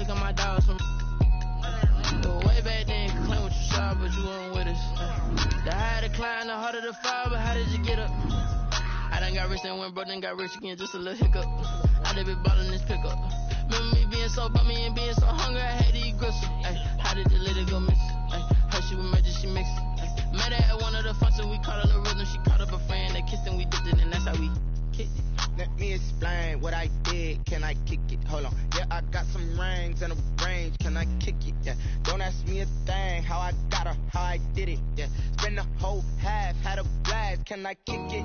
look at my dog. Way back then, you claim what you saw, but you weren't with us. The higher the climb, the harder the fall, but how did you get up? I done got rich and went broke, then got rich again, just a little hiccup. I done been ballin' this pickup. Remember me being so bummy and being so hungry, I had to eat gristle. How did the lady go miss? Heard she was murdered, she mixed. Met her at one of the functions, we caught a little rhythm. She caught up a friend, they kissed and we dipped it, and that's how we kicked it. Let me explain what I did. Can I kick it? Hold on. Yeah, I got some rings and a range. Can I kick it? Yeah. Don't ask me a thing. How I got her, how I did it. Yeah. Spend the whole half, had a blast. Can I kick it?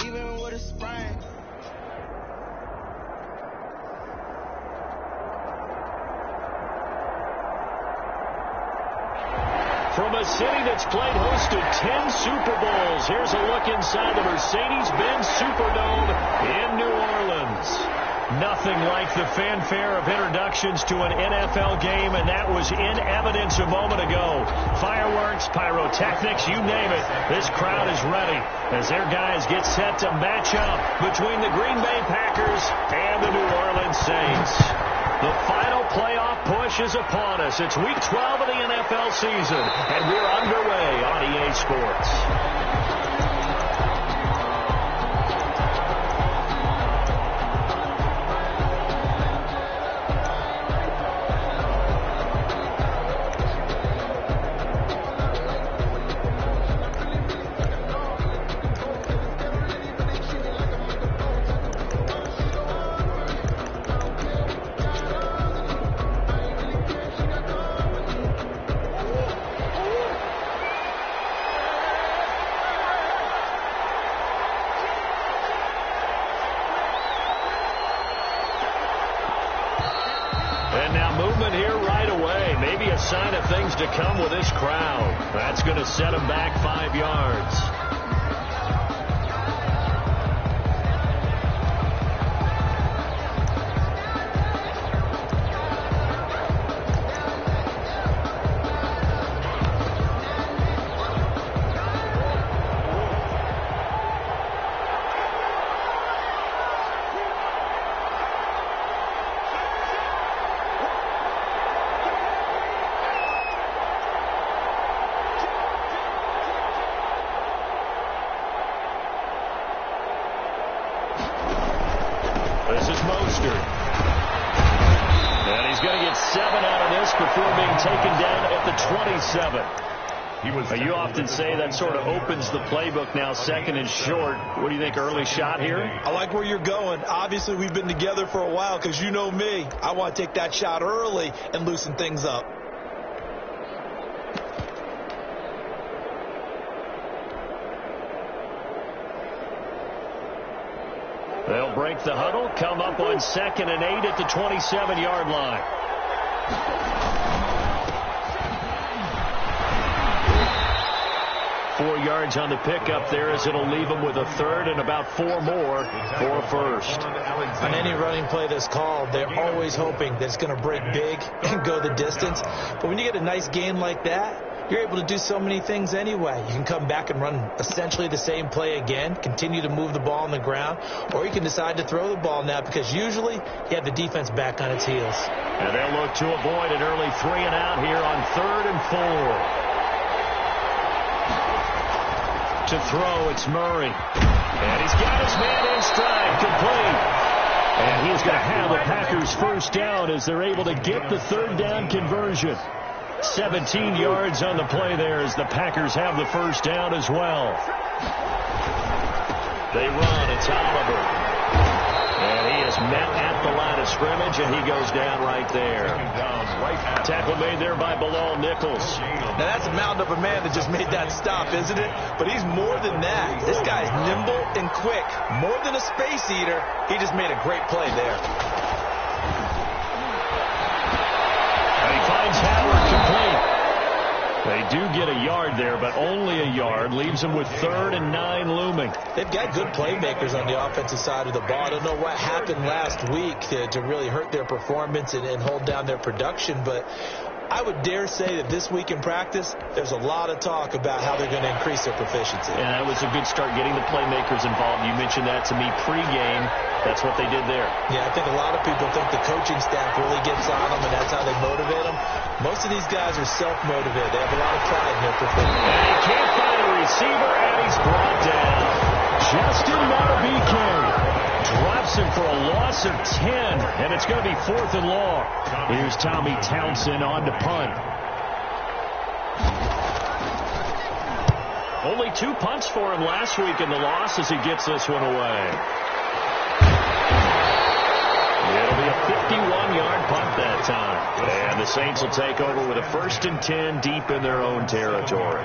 Even with a sprain. From a city that's played host to 10 Super Bowls, here's a look inside the Mercedes-Benz Superdome in New Orleans. Nothing like the fanfare of introductions to an NFL game, and that was in evidence a moment ago. Fireworks, pyrotechnics, you name it. This crowd is ready as their guys get set to match up between the Green Bay Packers and the New Orleans Saints. The final playoff push is upon us. It's week 12 of the NFL season, and we're underway on EA Sports. Sign of things to come with this crowd. That's going to set them back 5 yards. You often say that sort of opens the playbook now, second and short. What do you think, early shot here? I like where you're going. Obviously, we've been together for a while because you know me. I want to take that shot early and loosen things up. They'll break the huddle, come up on 2nd and 8 at the 27-yard line. 4 yards on the pickup there as it'll leave them with a third and about 4 more for a first. On any running play that's called, they're always hoping that it's going to break big and go the distance. But when you get a nice game like that, you're able to do so many things anyway. You can come back and run essentially the same play again, continue to move the ball on the ground, or you can decide to throw the ball now because usually you have the defense back on its heels. And they'll look to avoid an early 3 and out here on 3rd and 4. To throw, it's Murray. And he's got his man in stride, complete. And he's going to have the Packers first down as they're able to get the 3rd down conversion. 17 yards on the play there as the Packers have the first down as well. They run, it's Oliver. And he is met at the line of scrimmage, and he goes down right there. Tackle made there by Bilal Nichols. Now, that's a mountain of a man that just made that stop, isn't it? But he's more than that. This guy's nimble and quick. More than a space eater, he just made a great play there. And he finds Howard complete. They do get a yard there, but only a yard. Leaves them with 3rd and 9 looming. They've got good playmakers on the offensive side of the ball. I don't know what happened last week to really hurt their performance and hold down their production, but I would dare say that this week in practice, there's a lot of talk about how they're going to increase their proficiency. And that was a good start, getting the playmakers involved. You mentioned that to me pregame. That's what they did there. Yeah, I think a lot of people think the coaching staff really gets on them, and that's how they motivate them. Most of these guys are self-motivated. They have a lot of pride in their performance. And he can't find a receiver, and he's brought down. Justin Maravike drops him for a loss of 10, and it's going to be 4th and long. Here's Tommy Townsend on to punt. Only 2 punts for him last week in the loss as he gets this one away. It'll be a 51-yard punt that time. And the Saints will take over with a 1st and 10 deep in their own territory.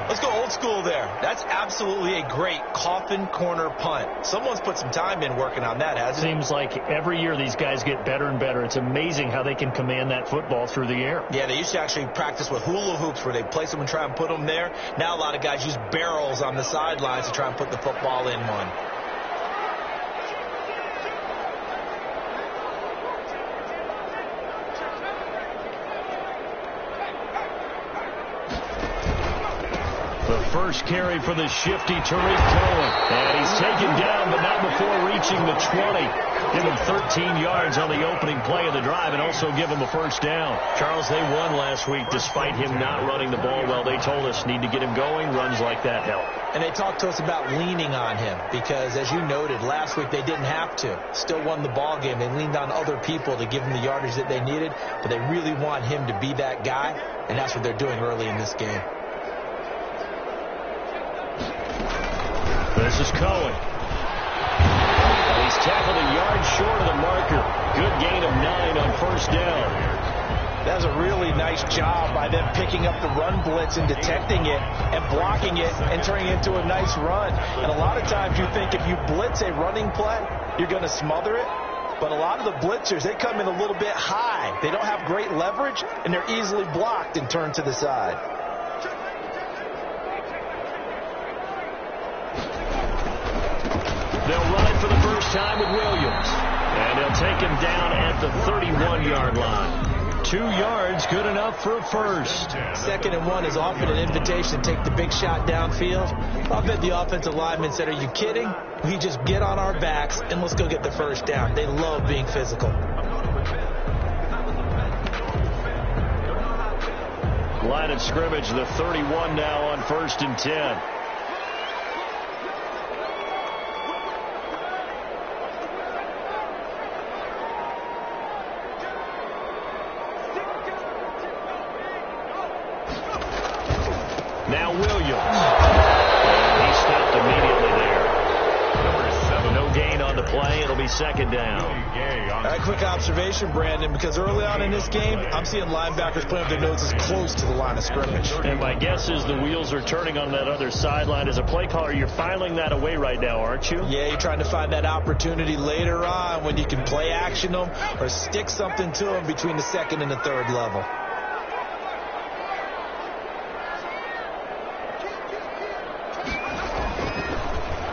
Let's go old school there. That's absolutely a great coffin corner punt. Someone's put some time in working on that, hasn't it? Seems like every year these guys get better and better. It's amazing how they can command that football through the air. Yeah, they used to actually practice with hula hoops where they place them and try and put them there. Now a lot of guys use barrels on the sidelines to try and put the football in one. The first carry for the shifty Tariq Cohen. And he's taken down, but not before reaching the 20. Give him 13 yards on the opening play of the drive and also give him a first down. Charles, they won last week despite him not running the ball well. They told us need to get him going. Runs like that help. And they talked to us about leaning on him because, as you noted, last week they didn't have to. Still won the ball game. They leaned on other people to give them the yardage that they needed, but they really want him to be that guy, and that's what they're doing early in this game. This is Cohen. And he's tackled a yard short of the marker. Good gain of 9 on first down. That's a really nice job by them picking up the run blitz and detecting it and blocking it and turning it into a nice run. And a lot of times you think if you blitz a running play, you're going to smother it. But a lot of the blitzers, they come in a little bit high. They don't have great leverage, and they're easily blocked and turned to the side. They'll run it for the first time with Williams. And they'll take him down at the 31-yard line. 2 yards, good enough for a first. 2nd and 1 is often an invitation to take the big shot downfield. I bet the offensive lineman said, are you kidding? We just get on our backs and let's go get the first down. They love being physical. Line of scrimmage, the 31 now on 1st and 10. Now Williams. And he stopped immediately there. Number 7. No gain on the play. It'll be 2nd down. All right, quick observation, Brandon, because early on in this game, I'm seeing linebackers putting up their noses close to the line of scrimmage. And my guess is the wheels are turning on that other sideline. As a play caller, you're filing that away right now, aren't you? Yeah, you're trying to find that opportunity later on when you can play action them or stick something to them between the 2nd and the 3rd level.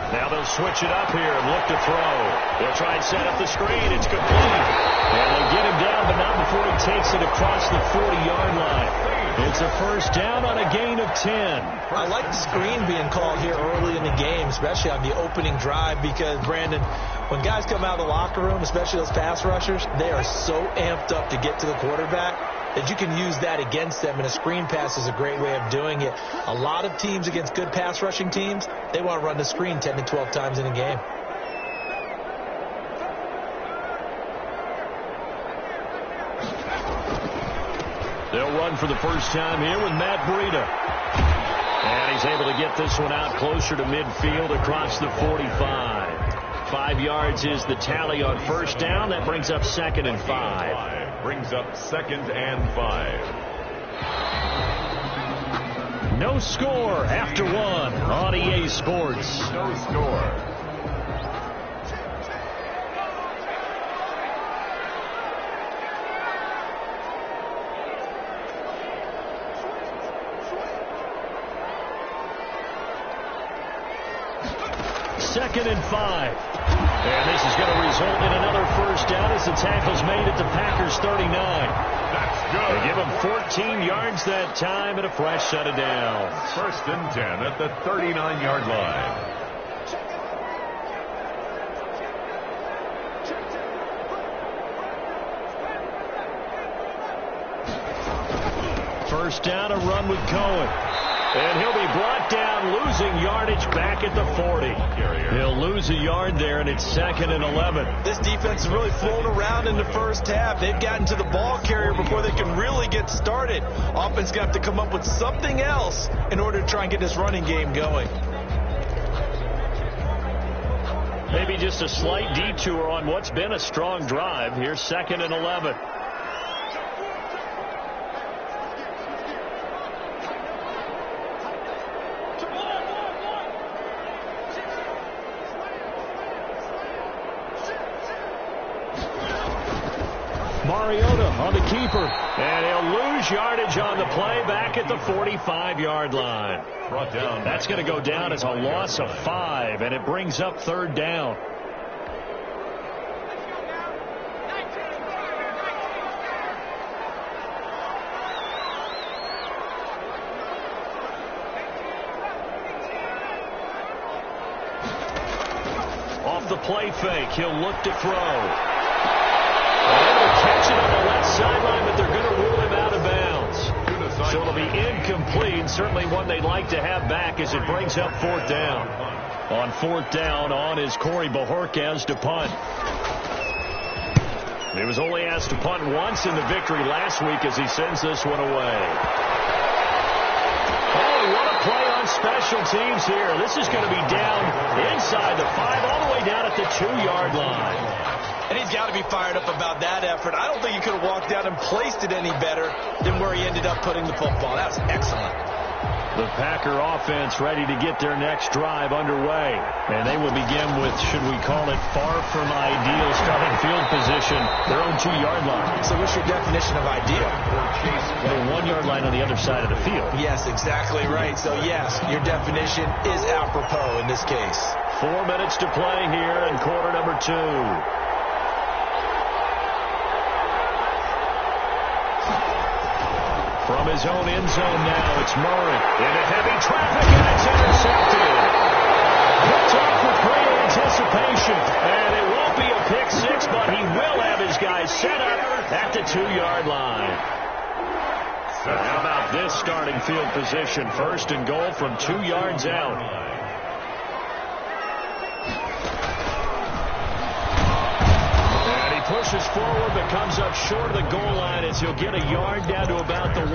Now they'll switch it up here and look to throw. They'll try and set up the screen. It's complete. And they get him down, but not before he takes it across the 40-yard line. It's a first down on a gain of 10. I like the screen being called here early in the game, especially on the opening drive, because, Brandon, when guys come out of the locker room, especially those pass rushers, they are so amped up to get to the quarterback that you can use that against them, and a screen pass is a great way of doing it. A lot of teams against good pass rushing teams, they want to run the screen 10 to 12 times in a game. They'll run for the first time here with Matt Breida. And he's able to get this one out closer to midfield across the 45. 5 yards is the tally on first down. That brings up 2nd and 5. Brings up 2nd and 5. No score after 1 on EA Sports. No score. Second and 5. And this is going to result in another first down as the tackle's made at the Packers 39. That's They give him 14 yards that time and a fresh set of downs. 1st and 10 at the 39-yard line. First down, a run with Cohen. And he'll be brought down, losing yardage back at the 40. He'll lose a yard there, and it's 2nd and 11. This defense has really flown around in the first half. They've gotten to the ball carrier before they can really get started. Offense got to come up with something else in order to try and get this running game going. Maybe just a slight detour on what's been a strong drive. Here's 2nd and 11. Mariota on the keeper, and he'll lose yardage on the play back at the 45-yard line. Brought down. That's going to go down as a loss of 5, and it brings up 3rd down. Off the play fake, he'll look to throw. Catch it on the left sideline, but they're going to rule him out of bounds. So it'll be incomplete. Certainly one they'd like to have back as it brings up 4th down. On 4th down, on is Corey Bajorquez to punt. He was only asked to punt once in the victory last week as he sends this one away. Oh, what a play on special teams here. This is going to be down inside the 5, all the way down at the 2-yard line. And he's got to be fired up about that effort. I don't think he could have walked out and placed it any better than where he ended up putting the football. That was excellent. The Packer offense ready to get their next drive underway. And they will begin with, should we call it, far from ideal starting field position, their own 2-yard line. So what's your definition of ideal? The 1-yard line on the other side of the field. Yes, exactly right. So, yes, your definition is apropos in this case. 4 minutes to play here in quarter number 2. From his own end zone now, it's Murray. Into heavy traffic, and it's intercepted. Picked off with great anticipation. And it won't be a pick 6, but he will have his guys set up at the 2-yard line. So how about this starting field position? 1st and goal from 2 yards out. Pushes forward, but comes up short of the goal line as he'll get a yard down to about the 1.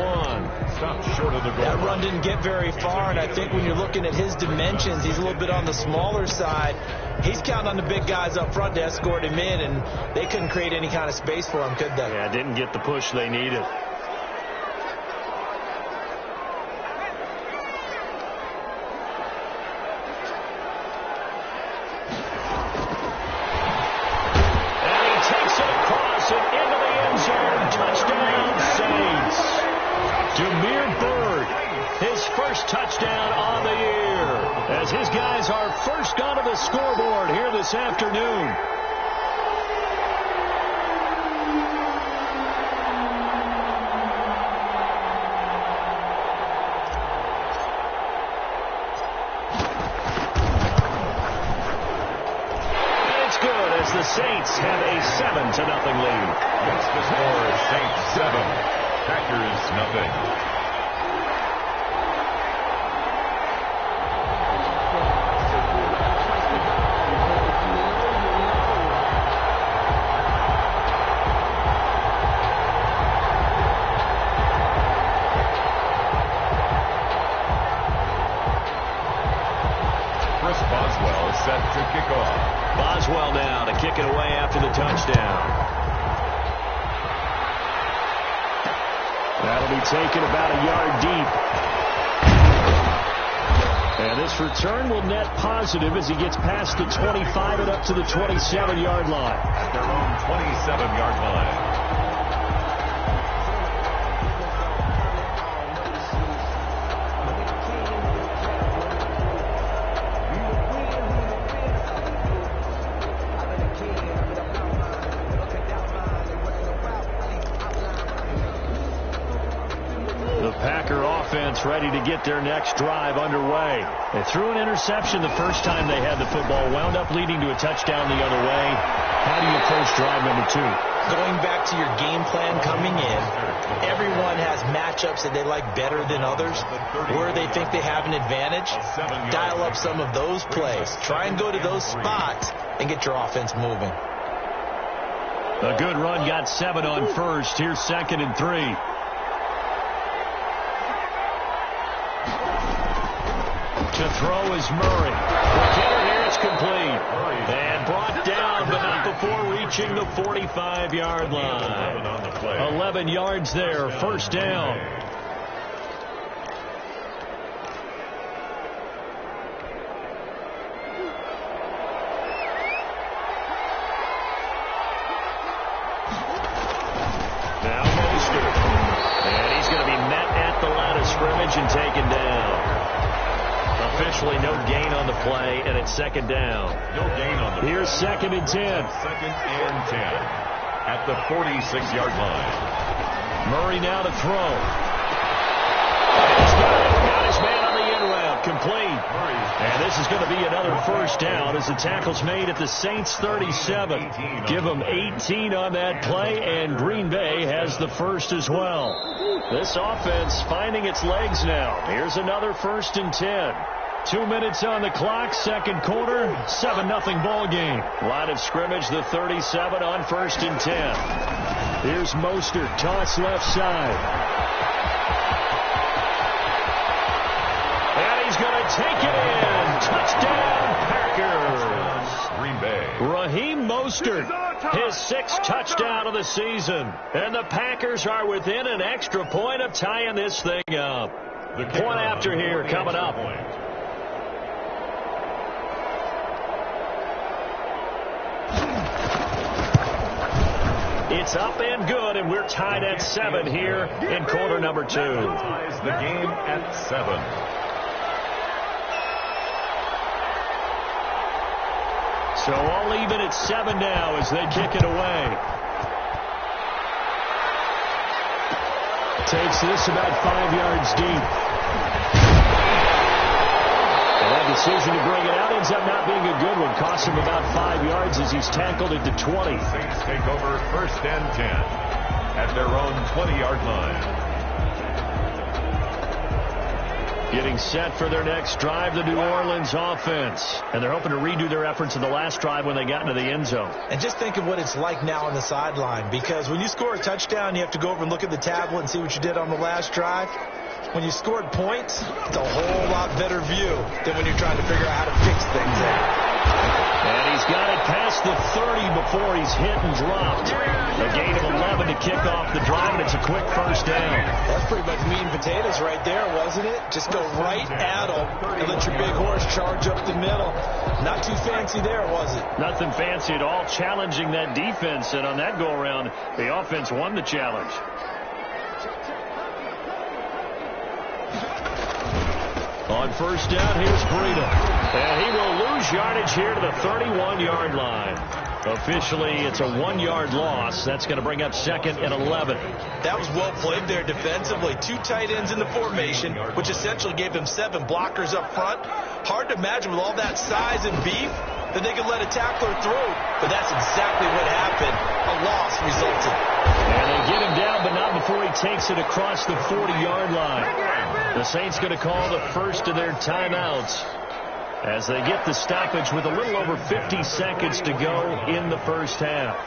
Stopped short of the goal. That run didn't get very far, and I think when you're looking at his dimensions, he's a little bit on the smaller side. He's counting on the big guys up front to escort him in, and they couldn't create any kind of space for him, could they? Yeah, didn't get the push they needed. Touchdown on the year as his guys are first on to the scoreboard here this afternoon. And it's good as the Saints have a 7-0 lead. That's the score. Saints 7, Packers nothing. Set to kick off. Boswell now to kick it away after the touchdown. That'll be taken about a yard deep. And this return will net positive as he gets past the 25 and up to the 27-yard line. At their own 27-yard line. offense ready to get their next drive underway. They threw an interception the first time they had the football, wound up leading to a touchdown the other way. How do you approach drive number 2? Going back to your game plan coming in, everyone has matchups that they like better than others. Where they think they have an advantage, dial up some of those plays. Try and go to those spots and get your offense moving. A good run got 7 on first. Here's 2nd and 3. To throw is Murray. Here it's complete. And brought down, but not before reaching the 45-yard line. 11 yards there, first down. Now Mostert. And he's going to be met at the line of scrimmage and taken down. Officially no gain on the play, and it's 2nd down. No gain on the play. Here's 2nd and 10. 2nd and 10 at the 46-yard line. Murray now to throw. He's got his man on the end route, complete. And this is going to be another first down as the tackle's made at the Saints 37. Give them 18 on that play, and Green Bay has the first as well. This offense finding its legs now. Here's another 1st and 10. 2 minutes on the clock, 2nd quarter, 7-0 ball game. Line of scrimmage, the 37 on 1st and 10. Here's Mostert, toss left side. And he's going to take it in. Touchdown, Packers. Green Bay. Raheem Mostert, his 6th touchdown of the season. And the Packers are within an extra point of tying this thing up. Point after here coming up. It's up and good, and we're tied at 7 here in quarter number 2. Ties the game at 7. So all even at 7 now as they kick it away. Takes this about 5 yards deep. And that decision to bring it out ends up not being a good one. Costs him about 5 yards as he's tackled at the 20. Saints take over 1st and 10 at their own 20-yard line. Getting set for their next drive, the New Orleans offense. And they're hoping to redo their efforts in the last drive when they got into the end zone. And just think of what it's like now on the sideline, because when you score a touchdown, you have to go over and look at the tablet and see what you did on the last drive. When you scored points, it's a whole lot better view than when you're trying to figure out how to fix things out. And he's got it past the 30 before he's hit and dropped. A gain of 11 to kick off the drive, and it's a quick first down. That's pretty much meat and potatoes right there, wasn't it? Just go right at him and let your big horse charge up the middle. Not too fancy there, was it? Nothing fancy at all, challenging that defense, and on that go-around, the offense won the challenge. On first down, here's Breida. And he will lose yardage here to the 31-yard line. Officially, it's a 1-yard loss. That's going to bring up 2nd and 11. That was well played there defensively. 2 tight ends in the formation, which essentially gave them 7 blockers up front. Hard to imagine with all that size and beef that they could let a tackler through. But that's exactly what happened. A loss resulted. And they get him down, but not before he takes it across the 40-yard line. The Saints going to call the first of their timeouts as they get the stoppage with a little over 50 seconds to go in the first half.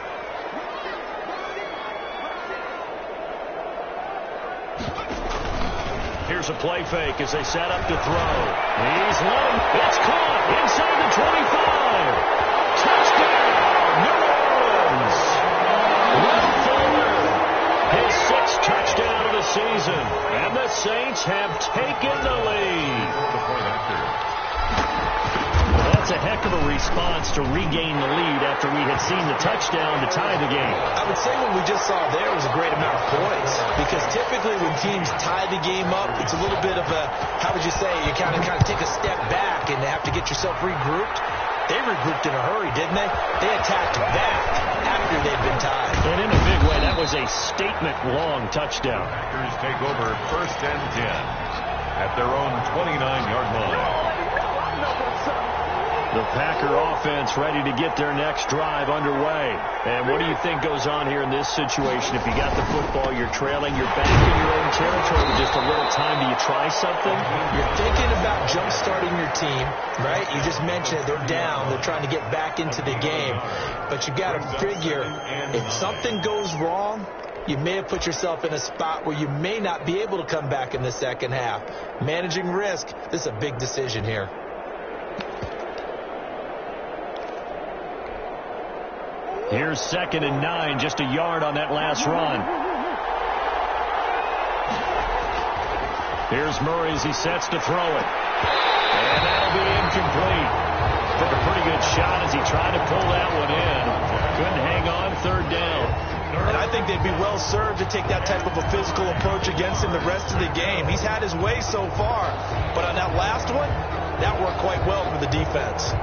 Here's a play fake as they set up to throw. He's low. It's caught inside the 25. Touchdown, New Orleans. Will Fuller, his 6th touchdown of the season. And the Saints have taken the lead. That's a heck of a response to regain the lead after we had seen the touchdown to tie the game. I would say what we just saw there was a great amount of points, because typically when teams tie the game up, it's a little bit of a, how would you say, you kind of take a step back and have to get yourself regrouped. They regrouped in a hurry, didn't they? They attacked back after they'd been tied. And in a big way, that was a statement-long touchdown. Packers take over 1st and 10. at their own 29-yard line. The Packer offense ready to get their next drive underway. And what do you think goes on here in this situation? If you got the football, you're trailing, you're back in your own territory with just a little time. Do you try something? You're thinking about jump-starting your team, right? You just mentioned it. They're down. They're trying to get back into the game. But you got to figure, if something goes wrong, you may have put yourself in a spot where you may not be able to come back in the second half. Managing risk, this is a big decision here. Here's 2nd and 9, just a yard on that last run. Here's Murray as he sets to throw it. And that'll be incomplete. Took a pretty good shot as he tried to pull that one in. Couldn't hang on, 3rd down. And I think they'd be well served to take that type of a physical approach against him the rest of the game. He's had his way so far, but on that last one, that worked quite well for the defense.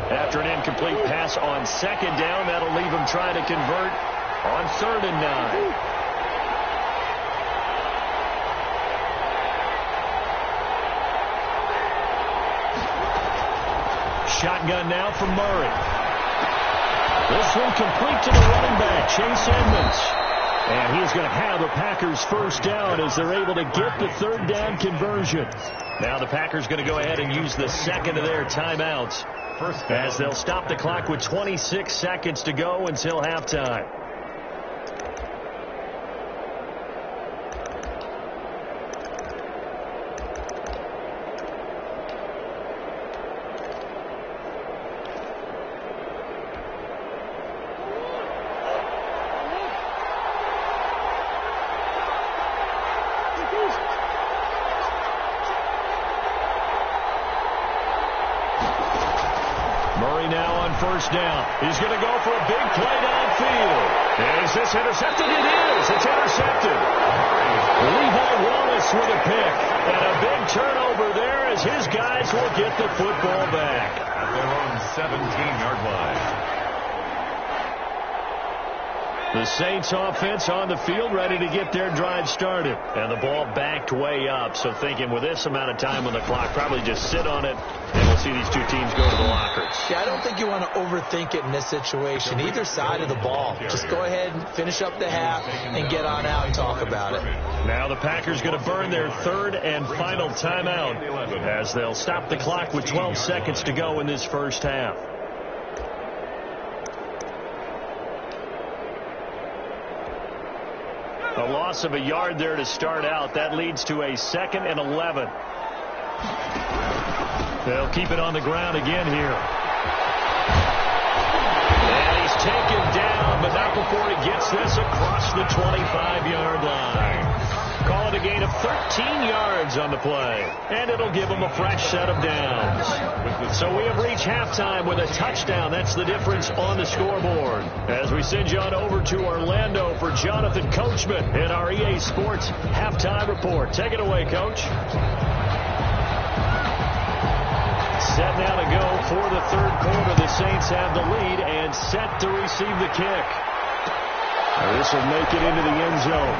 After an incomplete pass on 2nd down, that'll leave him trying to convert on 3rd and 9. Shotgun now from Murray. This one complete to the running back, Chase Edmonds. And he's going to have the Packers first down as they're able to get the 3rd down conversion. Now the Packers going to go ahead and use the 2nd of their timeouts, as they'll stop the clock with 26 seconds to go until halftime. First down. He's going to go for a big play downfield. Is this intercepted? It is. It's intercepted. Levi Wallace with a pick. And a big turnover there as his guys will get the football back. At their own 17-yard line. The Saints offense on the field ready to get their drive started. And the ball backed way up. So thinking with this amount of time on the clock, probably just sit on it. And we'll see these two teams go to the lockers. Yeah, I don't think you want to overthink it in this situation. Either side of the ball. Just go ahead and finish up the half and get on out and talk about it. Now the Packers going to burn their 3rd and final timeout as they'll stop the clock with 12 seconds to go in this first half. A loss of a yard there to start out. That leads to a 2nd and 11. They'll keep it on the ground again here. And he's taken down, but not before he gets this across the 25-yard line. Call it a gain of 13 yards on the play. And it'll give him a fresh set of downs. So we have reached halftime with a touchdown. That's the difference on the scoreboard. As we send you on over to Orlando for Jonathan Coachman in our EA Sports Halftime Report. Take it away, Coach. Set now to go for the 3rd quarter. The Saints have the lead and set to receive the kick. This will make it into the end zone.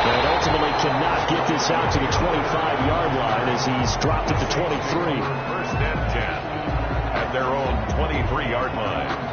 And ultimately cannot get this out to the 25-yard line as he's dropped at the 23. 1st and 10 at their own 23-yard line.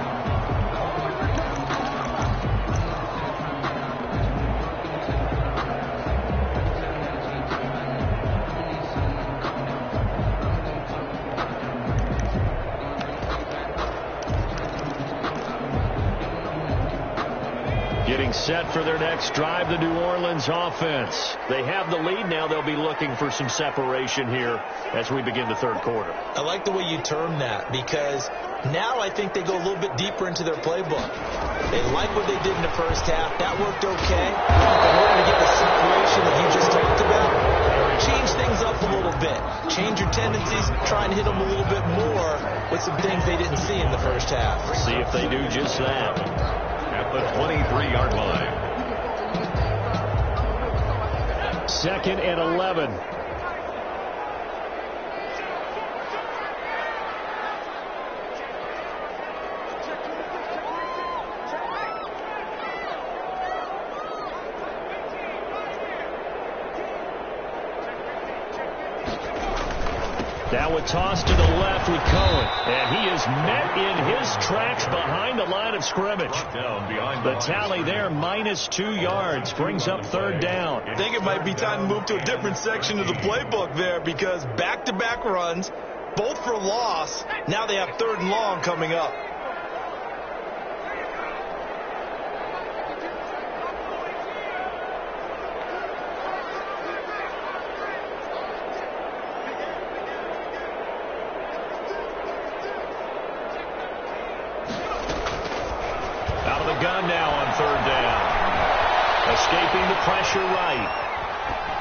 Getting set for their next drive, the New Orleans offense. They have the lead now. They'll be looking for some separation here as we begin the 3rd quarter. I like the way you term that, because now I think they go a little bit deeper into their playbook. They like what they did in the first half. That worked okay. In order to get the separation that you just talked about, change things up a little bit. Change your tendencies. Try and hit them a little bit more with some things they didn't see in the first half. See if they do just that. At the 23-yard line. 2nd and 11. Now a toss to the left with Cohen. And he is met in his tracks behind the line of scrimmage. The tally there, -2 yards, brings up third down. I think it might be time to move to a different section of the playbook there, because back-to-back runs, both for loss. Now they have 3rd and long coming up. Out of the gun now on 3rd down. Escaping the pressure right.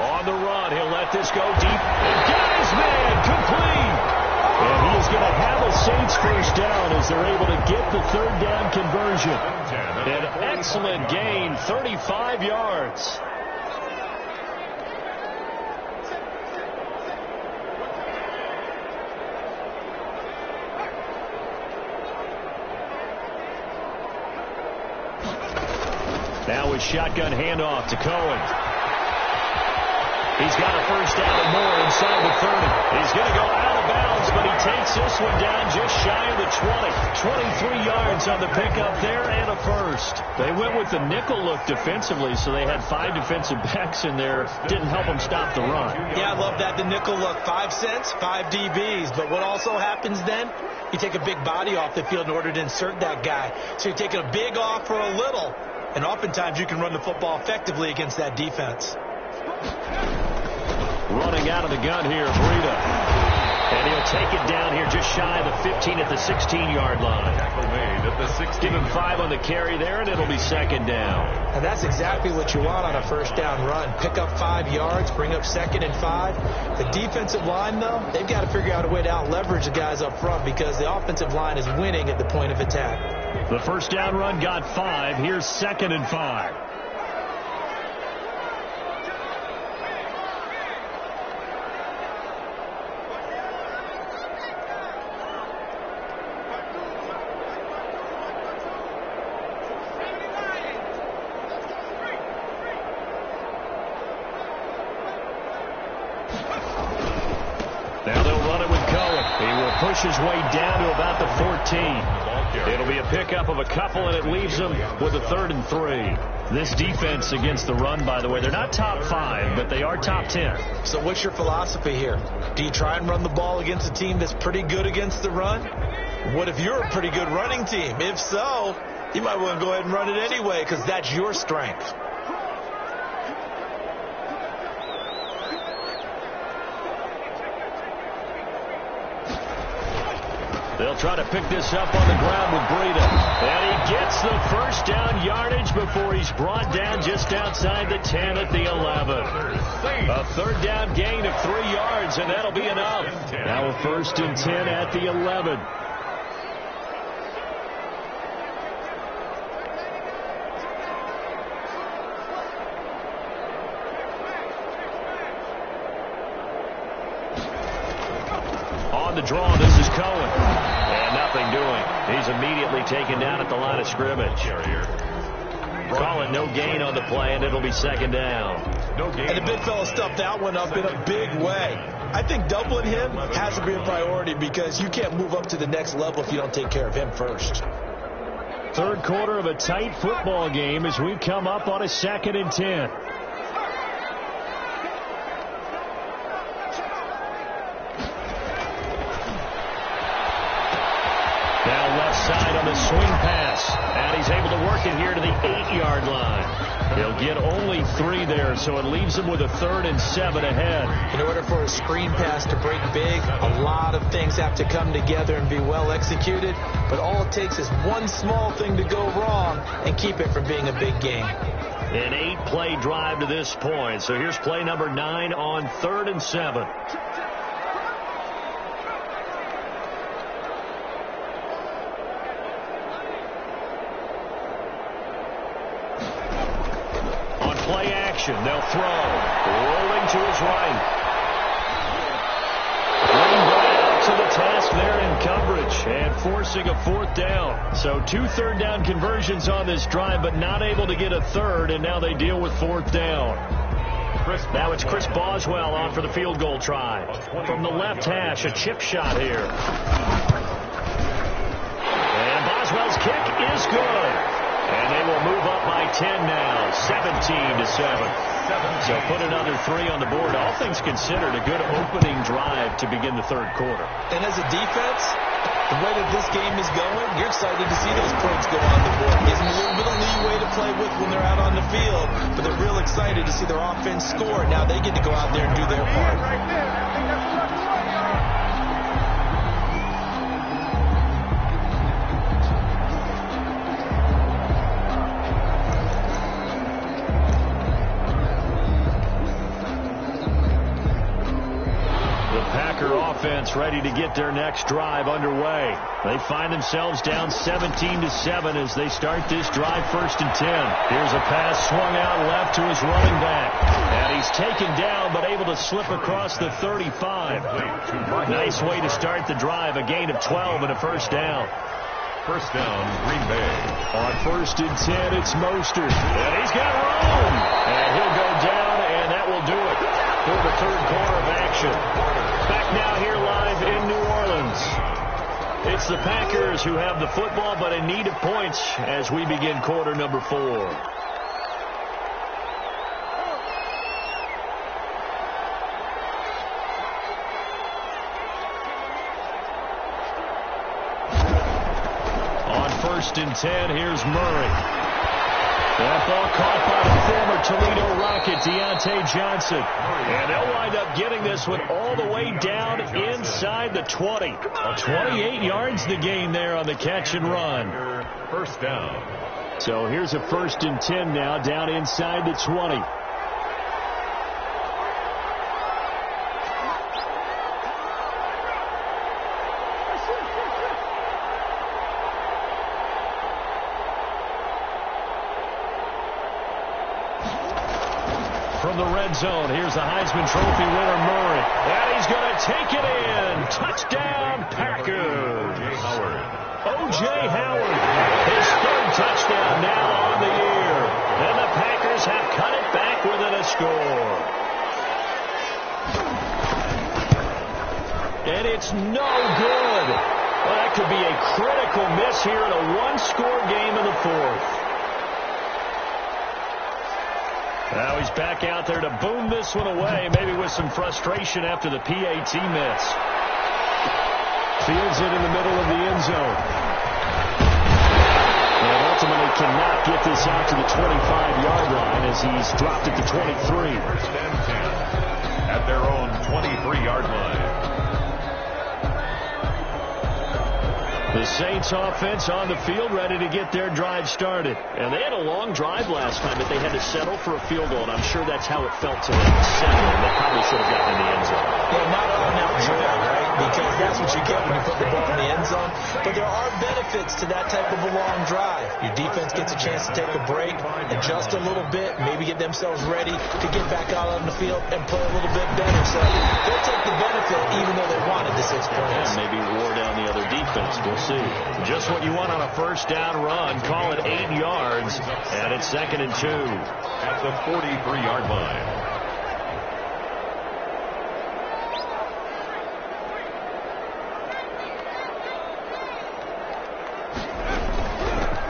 On the run, he'll let this go deep. And got his man complete. And he is going to have a Saints first down as they're able to get the 3rd down conversion. An excellent gain, 35 yards. Now with shotgun handoff to Cohen. He's got a first down and more inside the 30. He's going to go out of bounds, but he takes this one down just shy of the 20. 23 yards on the pickup there and a first. They went with the nickel look defensively, so they had 5 defensive backs in there. Didn't help them stop the run. Yeah, I love that, the nickel look. 5 cents, 5 DBs. But what also happens then, you take a big body off the field in order to insert that guy. So you're taking a big off for a little. And oftentimes you can run the football effectively against that defense. Running out of the gun here, Breida. And he'll take it down here just shy of the 15 at the 16-yard line. Tackle made at the 16. Give him 5 on the carry there, and it'll be 2nd down. And that's exactly what you want on a first down run. Pick up 5 yards, bring up 2nd and 5. The defensive line, though, they've got to figure out a way to out-leverage the guys up front because the offensive line is winning at the point of attack. The first down run got 5. Here's 2nd and 5. Now they'll run it with Cohen. He will push his way down to about the 14. It'll be a pickup of a couple, and it leaves them with a 3rd and 3. This defense against the run, by the way, they're not top 5, but they are top 10. So what's your philosophy here? Do you try and run the ball against a team that's pretty good against the run? What if you're a pretty good running team? If so, you might want to go ahead and run it anyway because that's your strength. They'll try to pick this up on the ground with Breida. And he gets the first down yardage before he's brought down just outside the 10 at the 11. A 3rd down gain of 3 yards, and that'll be enough. Now a 1st and 10 at the 11. On the draw, this is Cohen. And nothing doing. He's immediately taken down at the line of scrimmage. Call it no gain on the play, and it'll be 2nd down. And the big fella stuffed that one up in a big way. I think doubling him has to be a priority because you can't move up to the next level if you don't take care of him first. 3rd quarter of a tight football game as we come up on a 2nd and 10. Now left side on the swing pass. And he's able to work it here to the 8-yard line. He'll get only 3 there, so it leaves him with a 3rd and 7 ahead. In order for a screen pass to break big, a lot of things have to come together and be well executed. But all it takes is one small thing to go wrong and keep it from being a big game. An 8-play drive to this point. So here's play number 9 on 3rd and 7. Play action. They'll throw. Rolling to his right. Greenberg out to the task there in coverage and forcing a 4th down. So 2 3rd down conversions on this drive, but not able to get a 3rd, and now they deal with 4th down. Now it's Chris Boswell on for the field goal try. From the left hash, a chip shot here. And Boswell's kick is good. And they will move up by 10 now, 17-7. So put another 3 on the board. All things considered, a good opening drive to begin the third quarter. And as a defense, the way that this game is going, you're excited to see those points go on the board. Gives them a little bit of leeway to play with when they're out on the field, but they're real excited to see their offense score. Now they get to go out there and do their part. Offense ready to get their next drive underway. They find themselves down 17-7 as they start this drive, 1st and 10. Here's a pass swung out left to his running back. And he's taken down but able to slip across the 35. Nice way to start the drive. A gain of 12 and a first down. First down, Green Bay. On 1st and 10, it's Mostert. And he's got room. And he'll go down, and that will do it for the third quarter of action. Back now here live in New Orleans. It's the Packers who have the football, but in need of points as we begin quarter number 4. On 1st and 10, here's Murray. That ball caught by the former Toledo Rocket, Deontay Johnson. And they'll wind up getting this one all the way down inside the 20. 28 yards the gain there on the catch and run. First down. So here's a 1st and 10 now down inside the 20. From the red zone, here's the Heisman Trophy winner, Murray. And he's going to take it in. Touchdown, Packers. O.J. Howard. His 3rd touchdown now on the year. And the Packers have cut it back within a score. And it's no good. Well, that could be a critical miss here in a one-score game in the 4th. Now he's back out there to boom this one away, maybe with some frustration after the PAT miss. Fields it in the middle of the end zone. And ultimately cannot get this out to the 25-yard line as he's dropped at the 23. 1st and 10 at their own 23-yard line. The Saints offense on the field ready to get their drive started. And they had a long drive last time, but they had to settle for a field goal. And I'm sure that's how it felt to them. Settling. They probably should have gotten in the end zone. Well, not all now joy, right? Because that's what you get when you put the ball in the end zone. But there are benefits to that type of a long drive. Your defense gets a chance to take a break, adjust a little bit, maybe get themselves ready to get back out on the field and play a little bit better. So they'll take the benefit even though they wanted the 6 points. Yeah, maybe wore down the other defense. We'll see. Just what you want on a first down run. Call it 8 yards. And it's 2nd and 2. At the 43-yard line.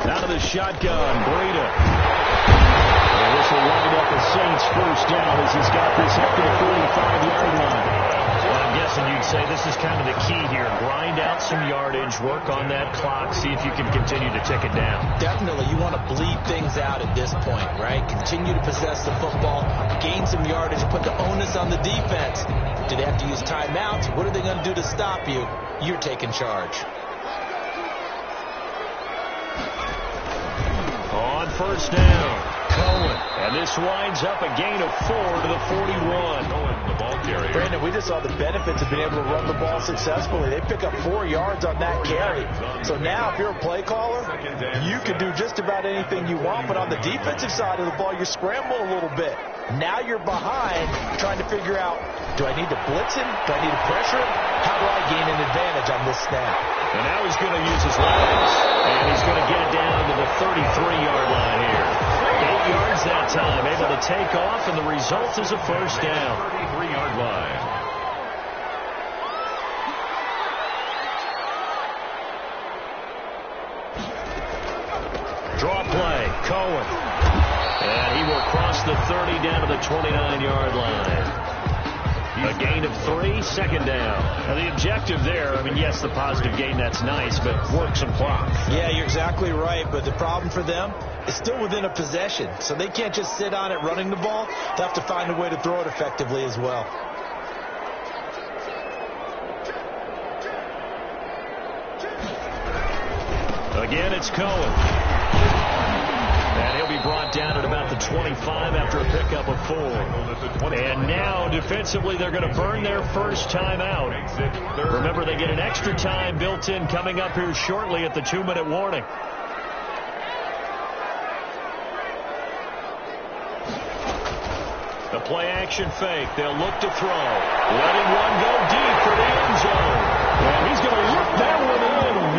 Out of the shotgun, Breida. And this will wind up the Saints' first down as he's got this up to the 45-yard line. Well, I'm guessing you'd say this is kind of the key here. Grind out some yardage, work on that clock, see if you can continue to tick it down. Definitely. You want to bleed things out at this point, right? Continue to possess the football, gain some yardage, put the onus on the defense. Do they have to use timeouts? What are they going to do to stop you? You're taking charge. On first down, Cohen. And this winds up a gain of 4 to the 41. The ball carrier. Brandon, we just saw the benefits of being able to run the ball successfully. They pick up 4 yards on that carry. So now if you're a play caller, you can do just about anything you want. But on the defensive side of the ball, you scramble a little bit. Now you're behind trying to figure out, do I need to blitz him? Do I need to pressure him? How do I gain an advantage on this snap? And now he's going to use his legs. And he's going to get it down to the 33-yard line here. 8 yards that time, able to take off, and the result is a first down. 33-yard line. Draw play, Cohen. And he will cross the 30 down to the 29-yard line. A gain of 3, second down. Now the objective there, I mean, yes, the positive gain, that's nice, but work some clock. Yeah, you're exactly right, but the problem for them is still within a possession, so they can't just sit on it running the ball. They have to find a way to throw it effectively as well. Again, it's Cohen. And he'll be brought down at about the 25 after a pickup of 4. And now, defensively, they're going to burn their first time out. Remember, they get an extra time built in coming up here shortly at the 2-minute warning. The play-action fake. They'll look to throw. Letting one go deep for the end zone. And he's going to look that one in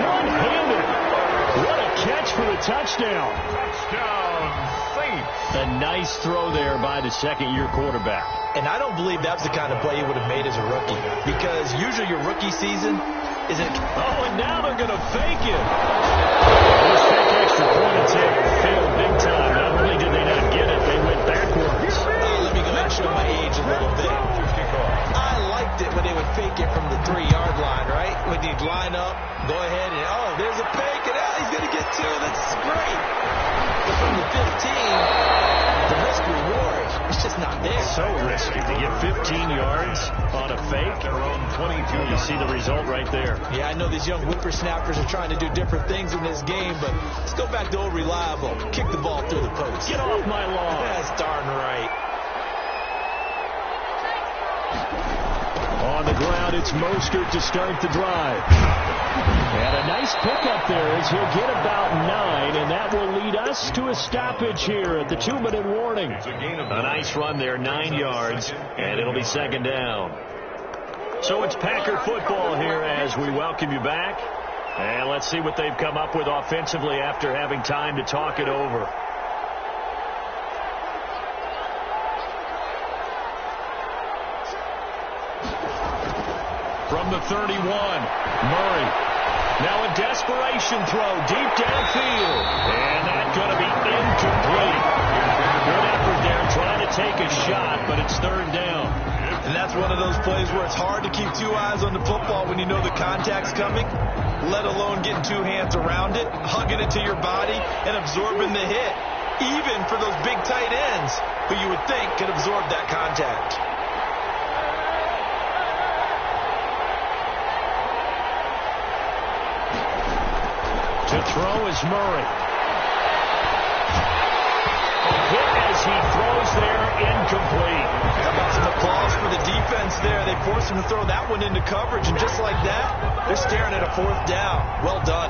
one-handed. What a catch for the touchdown. Touchdown, Saints. A nice throw there by the second-year quarterback. And I don't believe that's the kind of play he would have made as a rookie, because usually your rookie season isn't. Oh, and now they're going to fake it. This fake extra point attempt failed big time. Not only did they not get it, they went backwards. Let me go ahead and show my age a little bit. I liked it when they would fake it from the 3-yard line, right? When you'd line up, go ahead and, oh, there's a fake, and he's going to get 2. That's great. But from the 15, the risk reward, it's just not there. So risky to get 15 yards on a fake. Their own 22. You see the result right there. Yeah, I know these young whippersnappers are trying to do different things in this game, but let's go back to old reliable. Kick the ball through the post. Get off my lawn. That's darn right. On the ground, it's Mostert to start the drive. And a nice pickup there as he'll get about 9, and that will lead us to a stoppage here at the 2-minute warning. A nice run there, 9 yards, and it'll be second down. So it's Packer football here as we welcome you back. And let's see what they've come up with offensively after having time to talk it over. From the 31, Murray. Now a desperation throw deep downfield. And that's going to be incomplete. Good effort there trying to take a shot, but it's third down. And that's one of those plays where it's hard to keep 2 eyes on the football when you know the contact's coming, let alone getting 2 hands around it, hugging it to your body, and absorbing the hit, even for those big tight ends who you would think could absorb that contact. To throw is Murray. Hit as he throws there, incomplete. How about some applause for the defense there? They forced him to throw that one into coverage, and just like that, they're staring at a 4th down. Well done.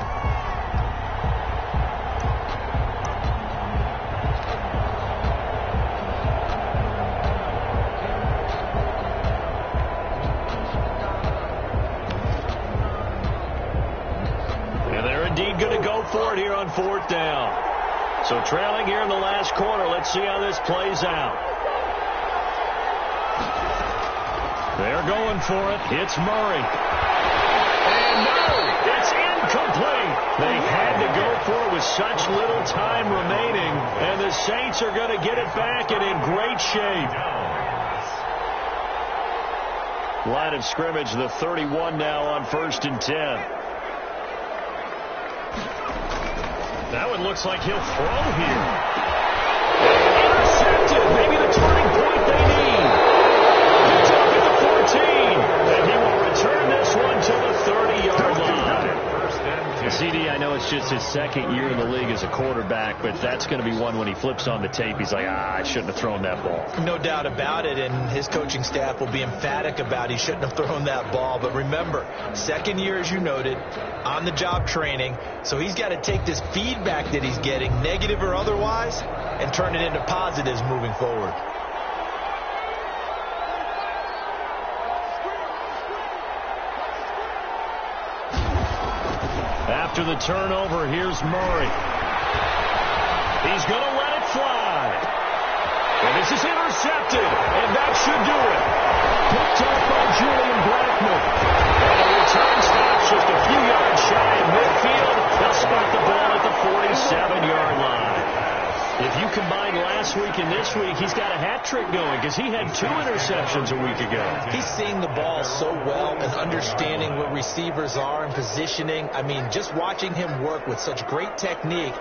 Indeed going to go for it here on 4th down. So trailing here in the last quarter. Let's see how this plays out. They're going for it. It's Murray. And no, it's incomplete. They had to go for it with such little time remaining. And the Saints are going to get it back and in great shape. Line of scrimmage, the 31 now on 1st and 10. That one looks like he'll throw here. Intercepted. Maybe the turning point they need. Gets up at the 14. And he will return this one to the 30-yard line. CD, I know it's just his 2nd year in the league as a quarterback, but that's going to be one when he flips on the tape. He's like, I shouldn't have thrown that ball. No doubt about it, and his coaching staff will be emphatic about he shouldn't have thrown that ball. But remember, 2nd year, as you noted, on-the-job training, so he's got to take this feedback that he's getting, negative or otherwise, and turn it into positives moving forward. After the turnover, here's Murray. He's going to let it fly. And this 7-yard line. If you combine last week and this week, he's got a hat trick going because he had 2 interceptions a week ago. He's seeing the ball so well and understanding what receivers are and positioning. I mean, just watching him work with such great technique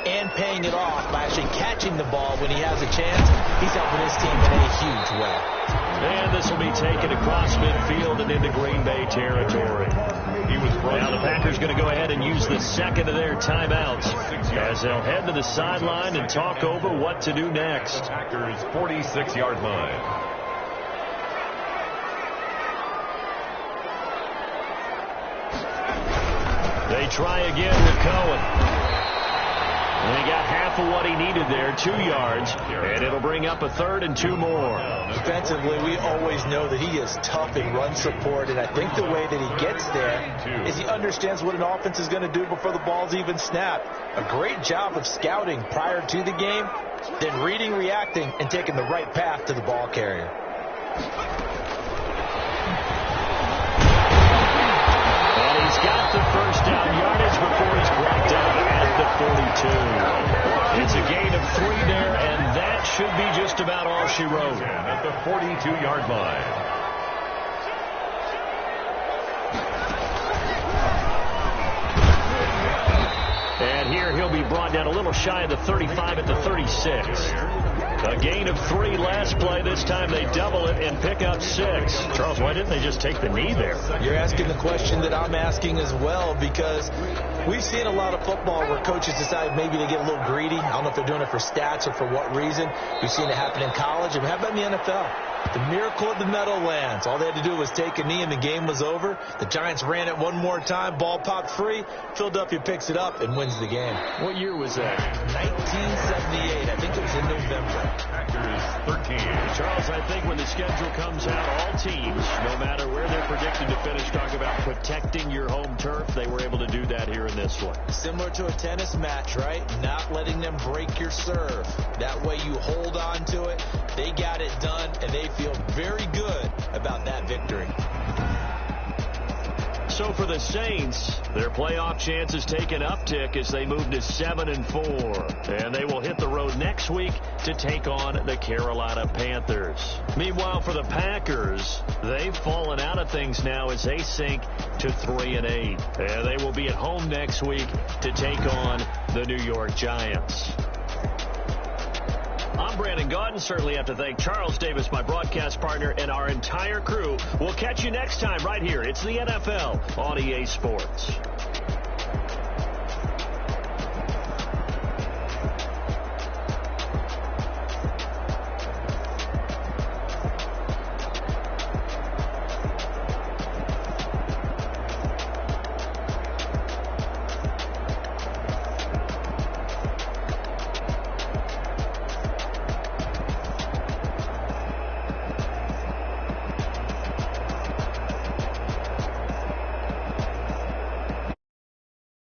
and paying it off by actually catching the ball when he has a chance, he's helping his team in a huge way. And this will be taken across midfield and into Green Bay territory. Now the Packers going to go ahead and use the second of their timeouts as they'll head to the sideline and talk over what to do next. Packers 46-yard line. They try again with Cohen. And he got half of what he needed there, 2 yards, and it'll bring up a 3rd and 2 more. Defensively, we always know that he is tough in run support, and I think the way that he gets there is he understands what an offense is going to do before the ball's even snapped. A great job of scouting prior to the game, then reading, reacting, and taking the right path to the ball carrier. And he's got the first down yardage before he's brought down at the 42. It's a gain of 3 there, and that should be just about all she wrote. At the 42-yard line. And here he'll be brought down a little shy of the 35 at the 36. A gain of 3 last play. This time they double it and pick up 6. Charles, why didn't they just take the knee there? You're asking the question that I'm asking as well, because we've seen a lot of football where coaches decide maybe they get a little greedy. I don't know if they're doing it for stats or for what reason. We've seen it happen in college. And how about in the NFL? The miracle of the Meadowlands. All they had to do was take a knee and the game was over. The Giants ran it one more time. Ball popped free. Philadelphia picks it up and wins the game. What year was that? 1978. I think it was in November. Packers 13. Charles, I think when the schedule comes out, all teams, no matter where they're predicted to finish, talk about protecting your home turf. They were able to do that here in this one. Similar to a tennis match, right? Not letting them break your serve. That way you hold on to it. They got it done, and they feel very good about that victory. So for the Saints, their playoff chances take an uptick as they move to 7-4. And they will hit the road next week to take on the Carolina Panthers. Meanwhile, for the Packers, they've fallen out of things now as they sink to 3-8. And they will be at home next week to take on the New York Giants. I'm Brandon Gaudin. Certainly have to thank Charles Davis, my broadcast partner, and our entire crew. We'll catch you next time right here. It's the NFL on EA Sports.